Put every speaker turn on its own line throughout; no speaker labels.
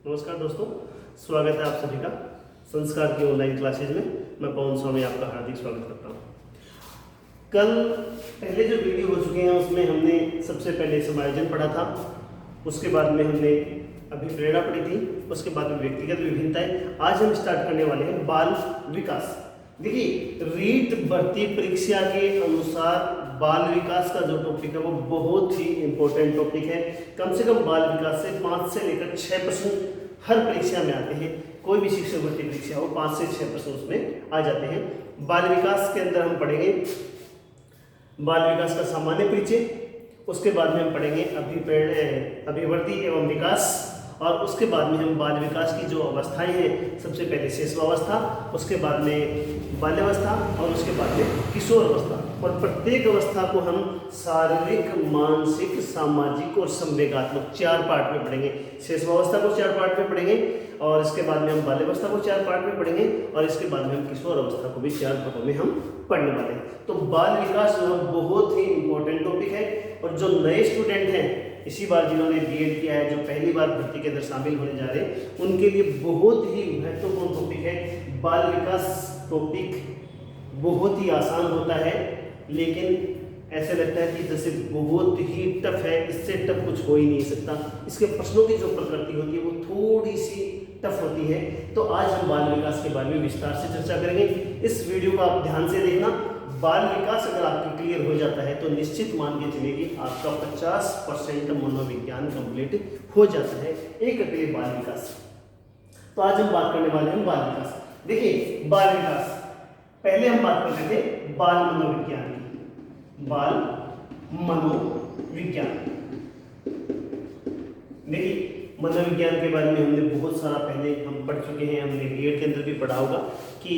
नमस्कार दोस्तों, स्वागत है आप सभी का संस्कार की ऑनलाइन क्लासेज में। मैं पवन स्वामी आपका हार्दिक स्वागत करता हूँ। कल पहले जो वीडियो हो चुके हैं उसमें हमने सबसे पहले समायोजन पढ़ा था, उसके बाद में हमने अभिप्रेरणा पढ़ी थी, उसके बाद में व्यक्तिगत विभिन्नताएं। आज हम स्टार्ट करने वाले हैं बाल विकास। देखिए, रीट भर्ती परीक्षा के अनुसार बाल विकास का जो टॉपिक है वो बहुत ही इंपॉर्टेंट टॉपिक है। कम से कम बाल विकास से 5 से लेकर 6 प्रश्न हर परीक्षा में आते हैं। कोई भी शिक्षक भर्ती परीक्षा हो 5 से 6 प्रश्न उसमें आ जाते हैं। बाल विकास के अंदर हम पढ़ेंगे बाल विकास का सामान्य परिचय, उसके बाद में हम पढ़ेंगे अभिवृद्धि एवं विकास, और उसके बाद में हम बाल विकास की जो अवस्थाएं हैं, सबसे पहले शिशुअवस्था, उसके बाद में बाल्यावस्था और उसके बाद में किशोर अवस्था। और प्रत्येक अवस्था को हम शारीरिक, मानसिक, सामाजिक और संवेगात्मक 4 पार्ट में पढ़ेंगे। शिशुअवस्था को 4 पार्ट में पढ़ेंगे, और इसके बाद में हम बाल्यावस्था को 4 पार्ट में पढ़ेंगे, और इसके बाद में हम किशोर अवस्था को भी 4 पार्टों में हम पढ़ने वाले हैं। तो बाल विकास जो है बहुत ही इंपॉर्टेंट टॉपिक है, और जो नए स्टूडेंट हैं इसी बार जिन्होंने बीएड किया है, जो पहली बार भर्ती के अंदर शामिल होने जा रहे हैं, उनके लिए बहुत ही महत्वपूर्ण टॉपिक है। बाल विकास टॉपिक बहुत ही आसान होता है, लेकिन ऐसे लगता है कि जैसे बहुत ही टफ है, इससे टफ कुछ हो ही नहीं सकता। इसके प्रश्नों की जो प्रकृति होती है वो थोड़ी सी टफ होती है। तो आज हम बाल विकास के बारे में विस्तार से चर्चा करेंगे। इस वीडियो को आप ध्यान से देखना। बाल विकास अगर आपके क्लियर हो जाता है तो निश्चित मान के चलिए कि आपका 50% मनोविज्ञान कंप्लीट हो जाता है, एक अकेले बाल विकास। तो आज हम बात करने वाले हैं बाल विकास। देखिए, बाल विकास पहले हम बात करते थे बाल मनोविज्ञान की। बाल मनोविज्ञान, देखिए मनोविज्ञान के बारे में हमने बहुत सारा पहले हम पढ़ चुके हैं। हमने बीएड के अंदर भी पढ़ा होगा कि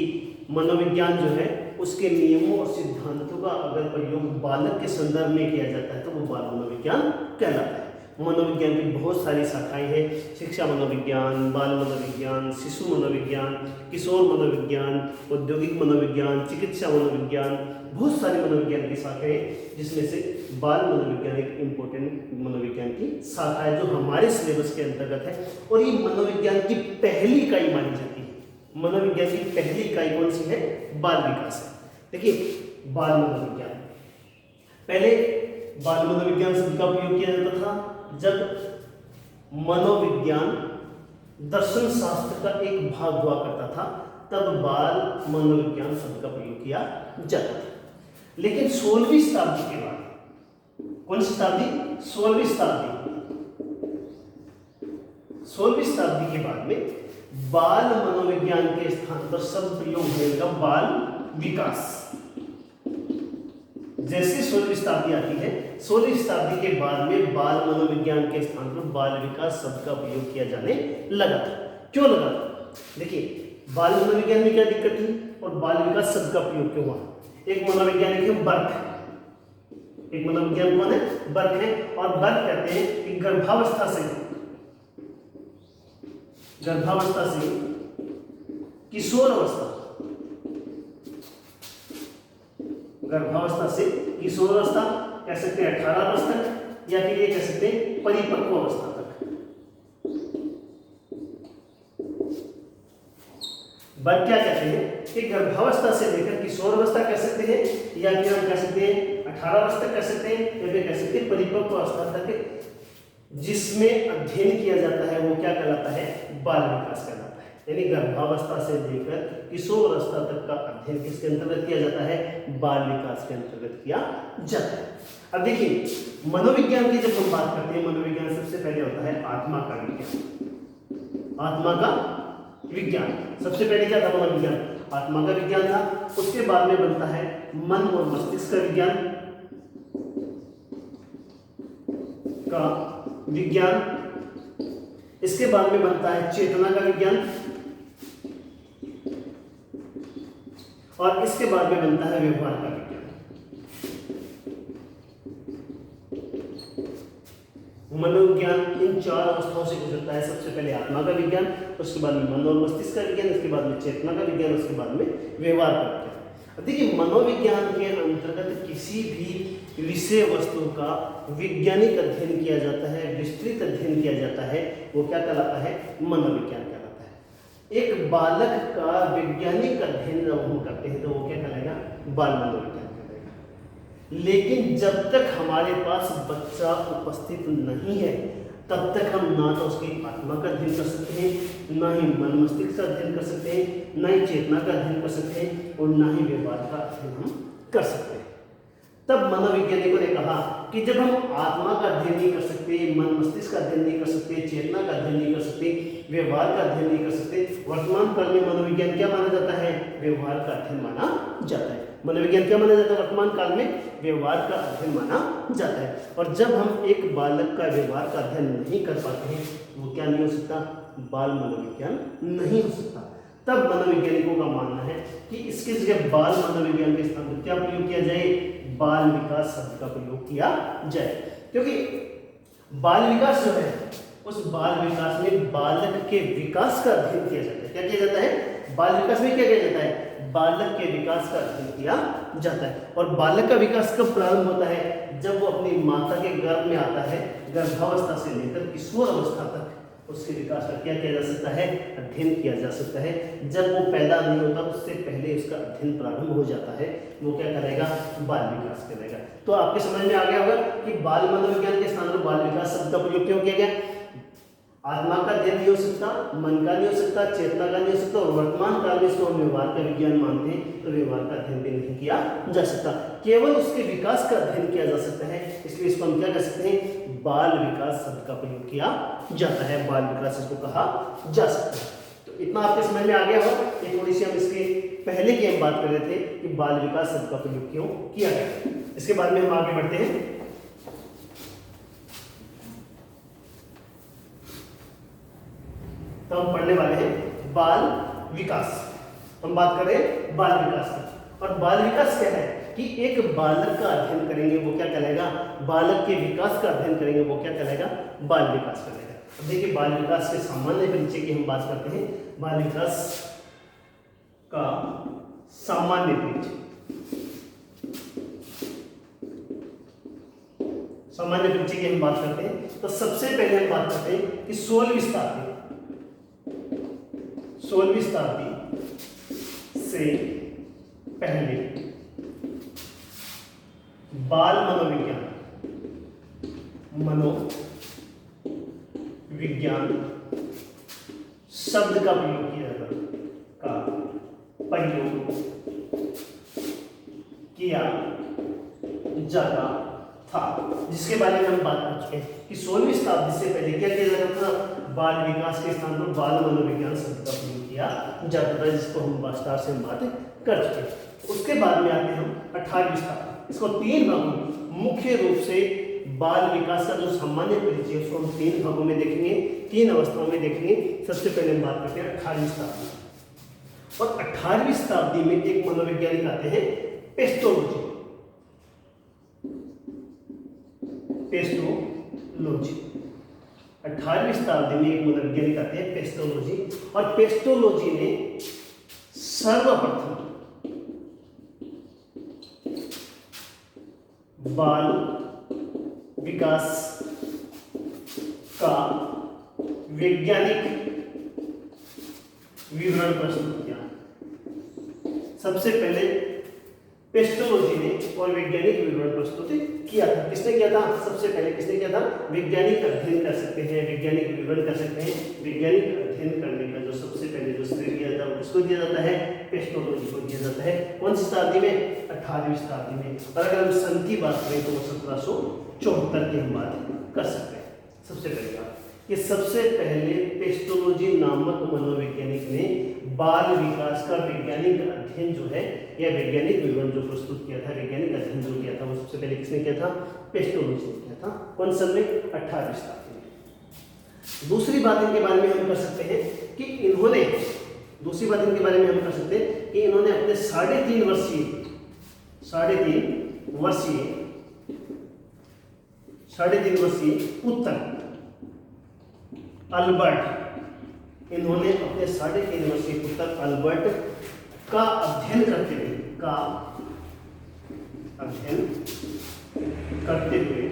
मनोविज्ञान जो है उसके नियमों और सिद्धांतों का अगर प्रयोग बालक के संदर्भ में किया जाता है तो वो बाल मनोविज्ञान कहलाता है। मनोविज्ञान की बहुत सारी शाखाएं हैं, शिक्षा मनोविज्ञान, बाल मनोविज्ञान, शिशु मनोविज्ञान, किशोर मनोविज्ञान, औद्योगिक मनोविज्ञान, चिकित्सा मनोविज्ञान, बहुत सारी मनोविज्ञान की शाखाएं हैं, जिसमें से बाल मनोविज्ञान एक इम्पोर्टेंट मनोविज्ञान की शाखा है जो हमारे सिलेबस के अंतर्गत है, और ये मनोविज्ञान की पहली इकाई मानी जाती है। मनोविज्ञान की पहली इकाई कौन सी है? बाल विकास है। देखिए, बाल मनोविज्ञान, पहले बाल मनोविज्ञान शब्द का उपयोग किया जाता था जब मनोविज्ञान दर्शन शास्त्र का एक भाग हुआ करता था, तब बाल मनोविज्ञान शब्द का प्रयोग किया जाता था। लेकिन 16वीं शताब्दी के बाद, कौन सी शताब्दी? 16वीं शताब्दी। 16वीं शताब्दी के बाद में बाल मनोविज्ञान के स्थान पर शब्द प्रयोग होगा बाल विकास। जैसे 16वीं शताब्दी आती है, 16वीं शताब्दी के बाद में बाल मनोविज्ञान के स्थान पर बाल विकास शब्द का प्रयोग किया जाने लगा था। क्यों लगा था? देखिए, बाल मनोविज्ञान में क्या दिक्कत थी और बाल विकास शब्द का प्रयोग क्यों हुआ? एक मनोवैज्ञानिक है बर्क, एक मनोविज्ञान कौन है? बर्क है। और बर्क कहते हैं कि गर्भावस्था से किशोर अवस्था, गर्भावस्था से किशोर अवस्था कह सकते हैं 18 वर्ष तक, या फिर ये कह सकते हैं परिपक्व अवस्था तक। बर्क क्या कहते हैं कि गर्भावस्था से लेकर किशोर अवस्था कह सकते हैं, या फिर हम कह सकते हैं 18 वर्ष तक कह सकते हैं, या फिर कह सकते हैं परिपक्व अवस्था तक जिसमें अध्ययन किया जाता है वो क्या कहलाता है? बाल विकास कहलाता है। यानी गर्भावस्था से लेकर किशोर अवस्था तक का अध्ययन किसके अंतर्गत किया जाता है? बाल विकास के अंतर्गत किया जाता है। अब देखिए, मनोविज्ञान की जब हम बात करते हैं, मनोविज्ञान सबसे पहले होता है आत्मा का विज्ञान। आत्मा का विज्ञान सबसे पहले क्या था? मनोविज्ञान आत्मा का विज्ञान था। उसके बाद में बनता है मन और मस्तिष्क का विज्ञान। इसके बाद में बनता है चेतना का विज्ञान, और इसके बाद में बनता है व्यवहार का विज्ञान। मनोविज्ञान इन 4 अवस्थाओं से गुजरता है। सबसे पहले आत्मा का विज्ञान, उसके बाद में मन और मस्तिष्क का विज्ञान, उसके बाद में चेतना का विज्ञान, उसके बाद में व्यवहार का विज्ञान। देखिए, मनोविज्ञान के अंतर्गत किसी भी विषय वस्तु का वैज्ञानिक अध्ययन किया जाता है, विस्तृत अध्ययन किया जाता है, वो क्या कहलाता है? मनोविज्ञान कहलाता है। एक बालक का वैज्ञानिक अध्ययन जब हम करते हैं तो वो क्या कहलाएगा? बाल मनोविज्ञान कहलाएगा। लेकिन जब तक हमारे पास बच्चा उपस्थित नहीं है तब तक हम ना तो उसकी आत्मा का अध्ययन कर सकते हैं, ना ही मन मस्तिष्क का अध्ययन कर सकते हैं, ना ही चेतना का अध्ययन कर सकते हैं और ना ही व्यवहार का अध्ययन हम कर सकते हैं। तब मनोवैज्ञानिकों ने कहा कि जब हम आत्मा का अध्ययन नहीं कर सकते, मन मस्तिष्क का अध्ययन नहीं कर सकते, चेतना का अध्ययन नहीं कर सकते, व्यवहार का अध्ययन नहीं कर सकते, वर्तमान काल में मनोविज्ञान क्या माना जाता है? व्यवहार का अध्ययन माना जाता है। मनोविज्ञान क्या माना जाता है? वर्तमान काल में व्यवहार का अध्ययन माना जाता है। और जब हम एक बालक का व्यवहार का अध्ययन नहीं कर पाते हैं वो क्या नहीं हो सकता? बाल मनोविज्ञान नहीं हो सकता। तब मनोवैज्ञानिकों का मानना है कि इसकी जगह बाल मनोविज्ञान के स्थान पर क्या प्रयोग किया जाए? बाल विकास शब्द का प्रयोग किया जाए, क्योंकि बाल विकास जो है उस बाल विकास में बालक के विकास का अध्ययन किया जाता है। क्या किया जाता है? बाल विकास में क्या किया जाता है? बालक के विकास का अध्ययन किया जाता है। और बालक का विकास कब प्रारंभ होता है? जब वो अपनी माता के गर्भ में आता है, गर्भावस्था से लेकर किशोर अवस्था तक उसके विकास का क्या किया जा सकता है? अध्ययन किया जा सकता है। जब वो पैदा नहीं होता उससे पहले उसका अध्ययन प्रारंभ हो जाता है, वो क्या करेगा? बाल विकास करेगा। तो आपके समझ में आ गया होगा कि बाल मनोविज्ञान के स्थान पर बाल विकास शब्द का प्रयोग क्यों किया गया? आत्मा का अध्ययन नहीं हो सकता, मन का नहीं हो सकता, चेतना का नहीं हो सकता और वर्तमान काल में इसको हम व्यवहार का विज्ञान मानते हैं तो व्यवहार का अध्ययन भी नहीं किया जा सकता, केवल उसके विकास का अध्ययन किया जा सकता है। इसलिए इसको हम क्या कर सकते हैं? बाल विकास शब्द का प्रयोग किया जाता है, बाल विकास इसको कहा जा सकता है। तो इतना आपके समझ में आ गया होगा। ये थोड़ी सी हम इसके पहले की हम बात कर रहे थे कि बाल विकास शब्द का प्रयोग क्यों किया गया। इसके बाद में हम आगे बढ़ते हैं। तो हम पढ़ने वाले हैं बाल विकास। हम बात कर रहे हैं बाल विकास की। और बाल विकास क्या है कि एक बालक का अध्ययन करेंगे वो क्या कहलाएगा? बालक के विकास का अध्ययन करेंगे वो क्या कहलाएगा? बाल विकास कहलाएगा। अब देखिए बाल विकास के सामान्य परिचय की हम बात करते हैं। बाल विकास का सामान्य परिचय, सामान्य परिचय की हम बात करते हैं तो सबसे पहले हम बात करते हैं कि 16वीं शताब्दी से पहले बाल मनोविज्ञान शब्द का प्रयोग किया जाता था, जिसके बारे में हम बात कर चुके हैं कि 16वीं शताब्दी से पहले क्या किया जाता था? बाल विकास के स्थान पर बाल मनोविज्ञान शब्द का प्रयोग किया जाता था, जिसको हम विस्तार से बात कर चुके हैं। उसके बाद में आते हैं हम 18वीं शताब्दी। इसको 3 भागों में मुख्य रूप से बाल विकास का जो सामान्य परिचय है उसको हम 3 भागों में देखेंगे, 3 अवस्थाओं में देखेंगे। सबसे पहले हम बात करते हैं 18वीं शताब्दी। और 18वीं शताब्दी में एक मनोवैज्ञानिक आते हैं पेस्टोलॉजी। 18वीं शताब्दी में एक मनोवैज्ञानिक आते हैं पेस्टोलॉजी। और पेस्टोलॉजी ने सर्वप्रथम बाल विकास का वैज्ञानिक विवरण प्रस्तुत किया। सबसे पहले पेस्टोलॉजी ने और वैज्ञानिक विवरण प्रस्तुत किया था। किसने किया था? सबसे पहले किसने किया था? वैज्ञानिक अध्ययन कर सकते हैं, वैज्ञानिक विवरण कर सकते हैं। वैज्ञानिक अध्ययन करने का जो सबसे पहले जो श्रेय दिया जाता है उसको दिया जाता है पेस्टोलॉजी को दिया जाता है। कौन सी शताब्दी में? 18वीं शताब्दी में। और अगर हम सन की बात करें तो वो 1774 की हम बात कर सकते हैं। सबसे पहले बात कि सबसे पहले पेस्टोलॉजी नामक मनोवैज्ञानिक ने बाल विकास का वैज्ञानिक अध्ययन जो है या वैज्ञानिक विवरण जो प्रस्तुत किया था, वैज्ञानिक अध्ययन जो किया था वो सबसे पहले किसने किया था? पेस्टोलॉजी ने किया था। कौन सन में? 18वीं शताब्दी में। दूसरी बात इनके बारे में हम कर सकते हैं कि इन्होंने अपने 3.5 वर्षीय पुत्र अल्बर्ट, इन्होंने अपने 3.5 वर्षीय पुत्र अल्बर्ट का अध्ययन करते हुए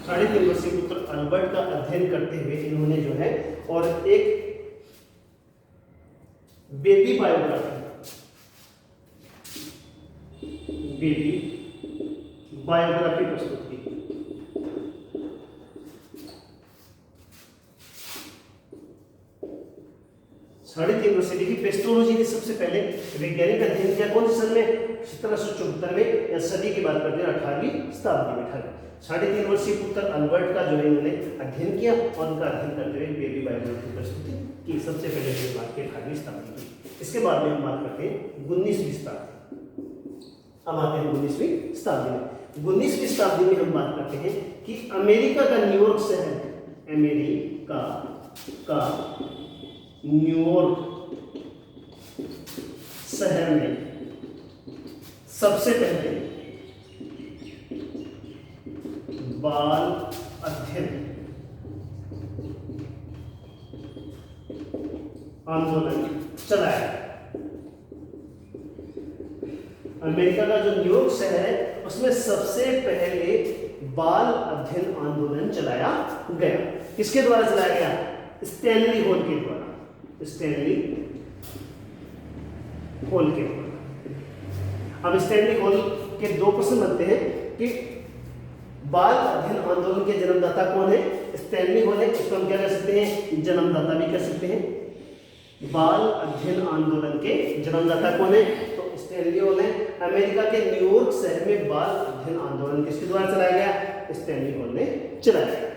3.5 वर्षीय पुत्र अल्बर्ट का अध्ययन करते हुए इन्होंने जो है और एक बेबी बायोग्राफी प्रस्तुत की। साढ़े 3 वर्षीय की पेस्टोलॉजी ने सबसे पहले वैज्ञानिक अध्ययन किया कौन से सन में? 1774 में, या सदी की बात करते हैं 18वीं शताब्दी में। 3.5 वर्षीय पुत्र अल्बर्ट का जो है इन्होंने अध्ययन किया और उनका अध्ययन करते हुए बेबी बायोग्राफी प्रस्तुति की सबसे पहले जो बात की 18वीं शताब्दी की। इसके बाद में हम बात करते हैं 19वीं शताब्दी। अब आते हैं 19वीं शताब्दी में। 19वीं शताब्दी में हम बात करते हैं कि अमेरिका का न्यूयॉर्क शहर, अमेरिका का न्यूयॉर्क शहर में सबसे पहले बाल अध्ययन आंदोलन चलाया। अमेरिका का जो न्यूयॉर्क शहर है उसमें सबसे पहले बाल अध्ययन आंदोलन चलाया गया। किसके द्वारा चलाया गया? स्टैनली हॉल के द्वारा। स्टैनली हॉल के द्वारा। अब स्टैनली हॉल के दो प्रश्न बनते हैं कि बाल अध्ययन आंदोलन के जन्मदाता कौन है? स्टैनली हॉल है, इसको हम क्या कर सकते हैं? जन्मदाता भी कर सकते हैं। बाल अध्ययन आंदोलन के जन्मदाता कौन है? तो स्टैनली हॉल है। अमेरिका के न्यूयॉर्क शहर में बाल अध्ययन आंदोलन किसके द्वारा चलाया गया? स्टैनली हॉल ने चलाया गया।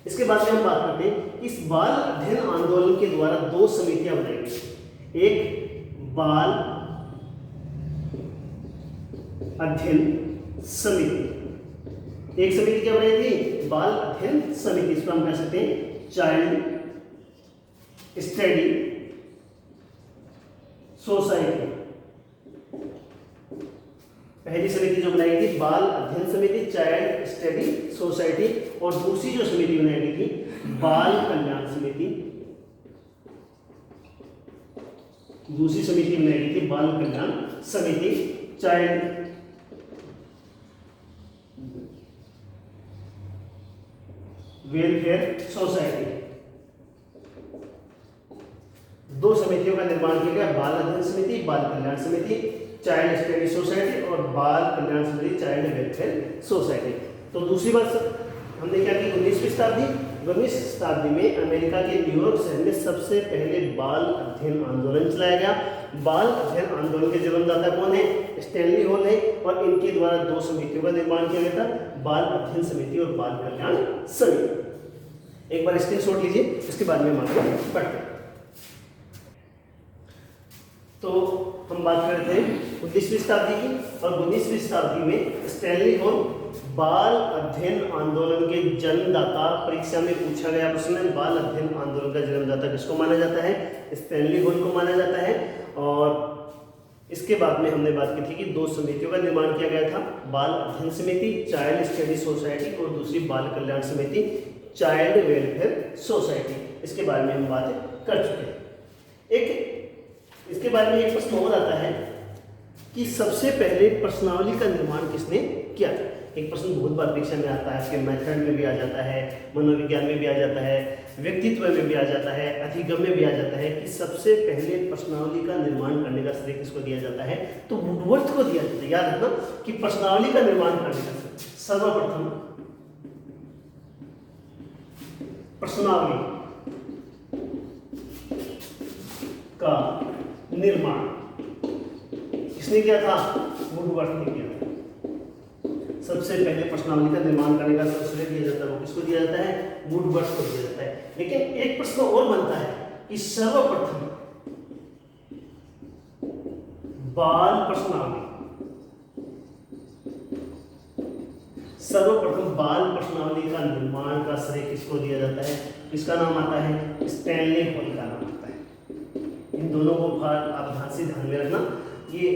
इसके बाद में हम बात करते हैं इस बाल अध्ययन आंदोलन के द्वारा दो समितियां बनाई गई। एक बाल अध्ययन समिति, एक समिति क्या बनाई थी? बाल अध्ययन समिति। इसको हम कह सकते हैं चाइल्ड स्टडी सोसाइटी। पहली समिति जो बनाई गई थी बाल अध्ययन समिति, चाइल्ड स्टडी सोसाइटी, और दूसरी जो समिति बनाई गई थी बाल कल्याण समिति। दूसरी समिति बनाई गई थी बाल कल्याण समिति, चाइल्ड वेलफेयर सोसाइटी। दो समितियों का निर्माण किया गया, बाल अध्ययन समिति, बाल कल्याण समिति, चाइल्ड स्टडी सोसाइटी, और बाल कल्याण समिति, चाइल्ड वेलफेयर सोसाइटी। तो दूसरी बात हमने क्या की? 19वीं शताब्दी में अमेरिका के न्यूयॉर्क शहर में सबसे पहले बाल अध्ययन आंदोलन चलाया गया। बाल अध्ययन आंदोलन के जन्मदाता कौन है? स्टैनली हॉल है, और इनके द्वारा दो समितियों का निर्माण किया गया था, बाल अध्ययन समिति और बाल कल्याण समिति। एक बार स्क्रीनशॉट लीजिए, इसके बाद में हम आगे बढ़ते हैं। तो हम बात कर रहे थे 19वीं शताब्दी की, और 19वीं शताब्दी में स्टैनली हॉल बाल अध्ययन आंदोलन के जन्मदाता। परीक्षा में पूछा गया प्रश्न, बाल अध्ययन आंदोलन का जन्मदाता किसको माना जाता है? स्टैनली हॉल को माना जाता है। और इसके बाद में हमने बात की थी कि दो समितियों का निर्माण किया गया था, बाल अध्ययन समिति, चाइल्ड स्टडी सोसाइटी, और दूसरी बाल कल्याण समिति, चाइल्ड वेलफेयर सोसाइटी। इसके बारे में हम बात कर चुके हैं। इसके बारे में एक प्रश्न और आता है कि सबसे पहले प्रश्नावली का निर्माण किसने किया था? एक प्रश्न बहुत बार परीक्षा में आता है, आपके मेथड में भी आ जाता है, मनोविज्ञान में भी आ जाता है, व्यक्तित्व में भी आ जाता है, अधिगम में भी आ जाता है कि सबसे पहले प्रश्नावली का निर्माण करने का श्रेय किसको दिया जाता है? तो वुडवर्थ को दिया जाता है। याद रखना कि प्रश्नावली का निर्माण करने का सर्वप्रथम प्रश्नावली का निर्माण किसने किया था? वुडवर्थ ने किया था। सबसे पहले प्रश्नावली का निर्माण करने का श्रेय दिया जाता है, वो किसको दिया जाता है? वुडवर्थ को दिया जाता है। लेकिन एक प्रश्न और बनता है कि सर्वप्रथम बाल प्रश्नावली, सर्वप्रथम बाल प्रश्नावली का निर्माण का श्रेय किसको दिया जाता है? इसका नाम आता है स्टैनली हॉल का नाम आता है। इन दोनों को आप ध्यान में रखना। ये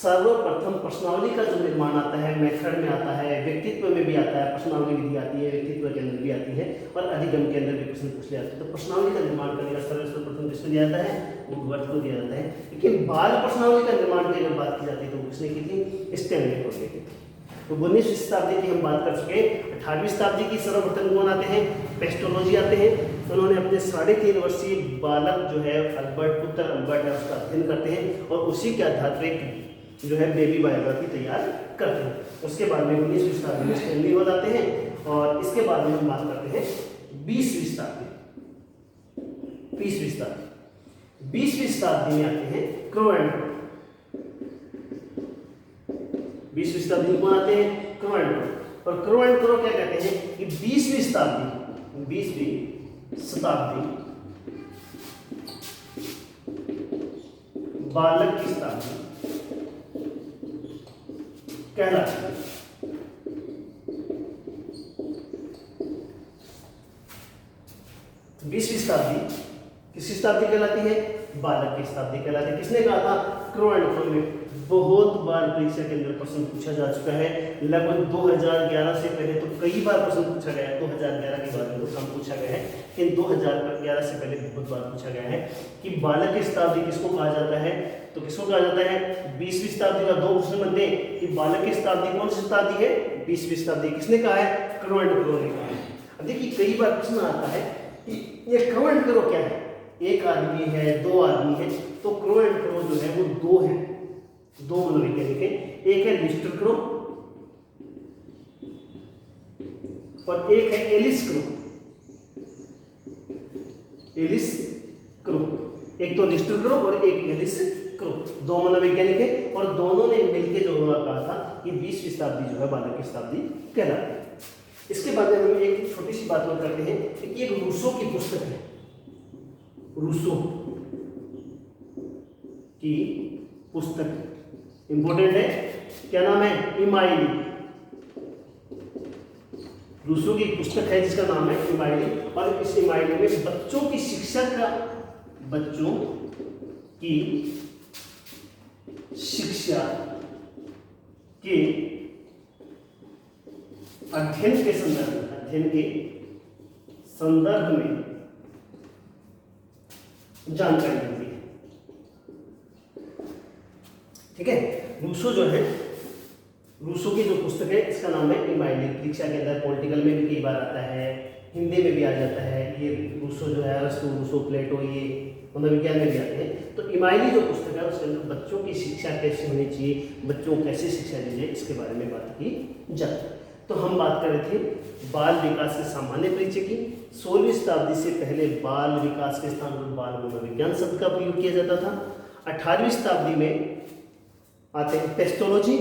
सर्वप्रथम प्रश्नावली का जो निर्माण आता है, मेथड में आता है, व्यक्तित्व में भी आता है, प्रश्नावली विधि आती है, व्यक्तित्व के अंदर भी आती है और अधिगम के अंदर भी प्रश्न पूछ लिया जाता है। तो प्रश्नावली का निर्माण करने का सर्वप्रथम किसको दिया जाता है? वुडवर्थ को दिया जाता है। लेकिन बाल प्रश्नावली का निर्माण की अगर बात की जाती है तो किसने की थी? स्टैनली को की थी। तो 19वीं शताब्दी की हम बात कर चुके हैं। 18वीं शताब्दी की सर्वप्रथम कौन आते हैं? पेस्टोलॉजी आते हैं। उन्होंने अपने 3.5 वर्षीय बालक जो है अल्बर्ट, पुत्र अल्बर्ट है, उसका अध्ययन करते हैं और उसी के आधार पर जो है बेबी बायोग्राफी तैयार करते हैं। उसके बाद में 19वीं शताब्दी में स्टैनली हो जाते हैं और इसके बाद में हम बात करते हैं 20वीं शताब्दी। 20वीं शताब्दी में आते हैं क्रो एंड क्रो। 20वीं शताब्दी में कौन आते हैं? Crow and crow. और क्रो एंड क्रो क्या कहते हैं कि 20वीं शताब्दी बालक की शताब्दी कहलाती है। 20वीं शताब्दी किसकी शताब्दी कहलाती है? बालक की शताब्दी कहलाती है। किसने कहा था? क्रो एंड क्रो में बहुत बार परीक्षा के अंदर प्रश्न पूछा जा चुका है। लगभग 2011 से पहले तो कई बार प्रश्न पूछा गया है। 2011 के बाद में तो कम पूछा गया है, लेकिन 2011 से पहले बहुत बार पूछा गया है कि बालक की शताब्दी किसको कहा जाता है? तो किसको कहा जाता है? 20वीं शताब्दी का 2 प्रश्न बनते हैं कि बालक की शताब्दी कौन सी शताब्दी है? 20वीं शताब्दी। किसने कहा है? क्रो एंड क्रो ने कहा है। अब देखिए कई बार प्रश्न आता है कि ये क्रो एंड क्रो क्या है? एक आदमी है, 2 आदमी है, तो क्रो एंड क्रो जो है वो 2 है, 2 मनोवैज्ञानिक है। एक है लिस्टर क्रो और एक है एलिस क्रो। एक तो लिस्टर क्रो और एक एलिस क्रो, 2 मनोवैज्ञानिक है और दोनों ने मिलकर जो कहा था कि 20वीं शताब्दी जो है बालक की शताब्दी कहलाती है। इसके बाद में हम एक छोटी सी बात और करते हैं कि एक रूसो की पुस्तक है, रूसो की पुस्तक इंपोर्टेंट है। क्या नाम है? इमाइली। रूसो की पुस्तक है जिसका नाम है इमाइली और इस इमाइली में बच्चों की शिक्षा के अध्ययन के संदर्भ में जानकारी मिलती है। ठीक है, रूसो जो है, रूसो की जो पुस्तक है इसका नाम है इमाइली। परीक्षा के अंदर पॉलिटिकल में भी कई बार आता है, हिंदी में भी आ जाता है। ये रूसो जो है, अरस्तु, रूसो, प्लेटो, ये मनोविज्ञान में भी आते हैं। तो इमाइली जो पुस्तक है उसके अंदर बच्चों की शिक्षा कैसे होनी चाहिए, बच्चों को कैसे शिक्षा दी जाए, इसके बारे में बात की जाती है। तो हम बात कर रहे थे बाल विकास के सामान्य परिचय की। 16वीं शताब्दी से पहले बाल विकास के स्थान पर बाल मनोविज्ञान शब्द का प्रयोग किया जाता था। 18वीं शताब्दी में आते हैं पेस्टोलॉजी,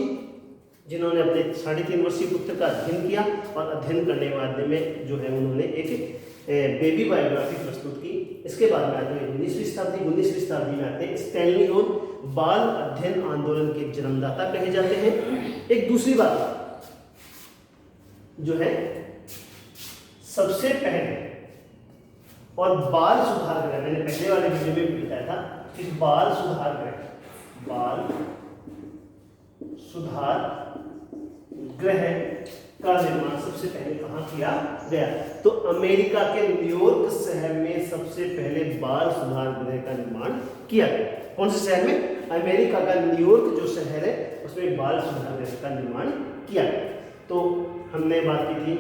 जिन्होंने अपने 3.5 वर्षीय पुत्र का अध्ययन किया और अध्ययन करने के बाद में जो है उन्होंने एक बेबी बायोग्राफी प्रस्तुत की। इसके बाद में आते हैं 19वीं शताब्दी में आते हैं स्टैनली और बाल अध्ययन आंदोलन के जन्मदाता कहे जाते हैं। एक दूसरी बात जो है, सबसे पहले और बाल सुधार गृह, मैंने पहले वाले वीडियो में भी बताया था कि बाल सुधार गृह का निर्माण सबसे पहले कहाँ किया गया? तो अमेरिका के न्यूयॉर्क शहर में सबसे पहले बाल सुधार गृह का निर्माण किया गया। कौन से शहर में? अमेरिका का न्यूयॉर्क जो शहर है उसमें बाल सुधार गृह का निर्माण किया गया। तो हमने बात की थी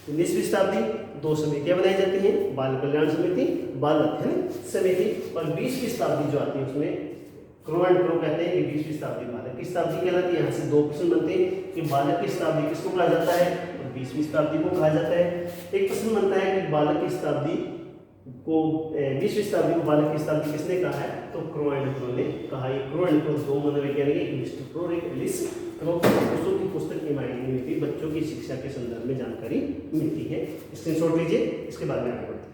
19वीं शताब्दी, 2 समितियां बनाई जाती हैं, बाल कल्याण समिति, बाल अध्ययन समिति। और 20वीं शताब्दी जो आती है उसमें क्रो एंड क्रो कहते हैं कि 20वीं शताब्दी बालक की शताब्दी कहलाती है। यहाँ से 2 प्रश्न बनते हैं कि बालक की शताब्दी किसको कहा जाता है? तो 20वीं शताब्दी को कहा जाता है। एक प्रश्न बनता है कि बालक की शताब्दी को 20वीं शताब्दी को बालक की शताब्दी किसने कहा है? तो क्रो एंड क्रो ने कहा। ये क्रो एंड क्रो 2 मनोवैज्ञानिक, एक लिस्टर क्रो और एक एलिस क्रो। रूसो की पुस्तक इमाइली में भी बच्चों की शिक्षा के संदर्भ में जानकारी मिलती है। स्क्रीनशॉट लीजिए, इसके बाद में आगे बढ़ते हैं।